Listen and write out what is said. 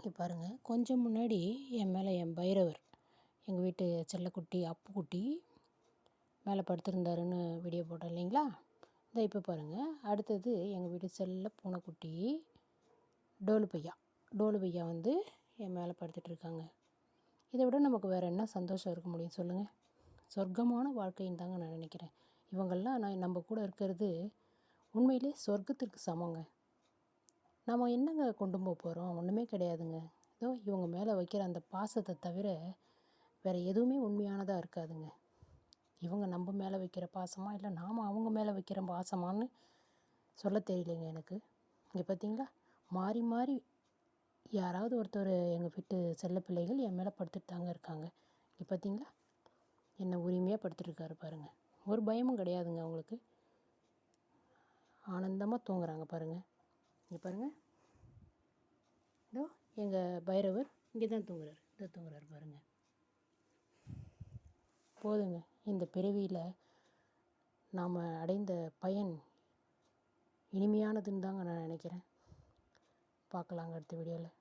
இங்கே பாருங்கள், கொஞ்சம் முன்னாடி என் மேலே என் பைரவர், எங்கள் வீட்டு செல்லக்குட்டி அப்புக்குட்டி மேலே படுத்திருந்தாருன்னு வீடியோ போட்டோம் இல்லைங்களா? இந்த இப்போ பாருங்கள், அடுத்தது எங்கள் வீட்டு செல்ல பூனைக்குட்டி டோலு பையா வந்து என் மேலே படுத்துட்ருக்காங்க. இதை விட நமக்கு வேறு என்ன சந்தோஷம் இருக்க முடியும் சொல்லுங்கள்? சொர்க்கமான வாழ்க்கைன்னு தாங்க நான் நினைக்கிறேன். இவங்கெல்லாம் நம்ம கூட இருக்கிறது உண்மையிலே சொர்க்கத்திற்கு சமங்க. நம்ம என்னங்க கொண்டு போக போகிறோம்? ஒன்றுமே கிடையாதுங்க. ஏதோ இவங்க மேலே வைக்கிற அந்த பாசத்தை தவிர வேறு எதுவுமே உண்மையானதாக இருக்காதுங்க. இவங்க நம்ம மேலே வைக்கிற பாசமா, இல்லை நாம் அவங்க மேலே வைக்கிற பாசமானு சொல்ல தெரியலைங்க எனக்கு. இங்கே பார்த்தீங்களா, மாறி மாறி யாராவது ஒருத்தர் எங்கள் வீட்டு செல்ல பிள்ளைகள் என் மேலே படுத்துட்டு தாங்க இருக்காங்க. இங்கே பார்த்தீங்களா, என்ன உரிமையாக படுத்துட்ருக்காரு பாருங்கள். ஒரு பயமும் கிடையாதுங்க அவங்களுக்கு. ஆனந்தமாக தூங்குறாங்க பாருங்கள். இங்கே பாருங்கள், இதோ எங்கள் பைரவர் இங்கே தான் தூங்குறாரு பாருங்கள். போதுங்க, இந்த பிறவியில் நாம் அடைந்த பயன் இனிமையானதுன்னு தாங்க நான் நினைக்கிறேன். பார்க்கலாங்க அடுத்த வீடியோவில்.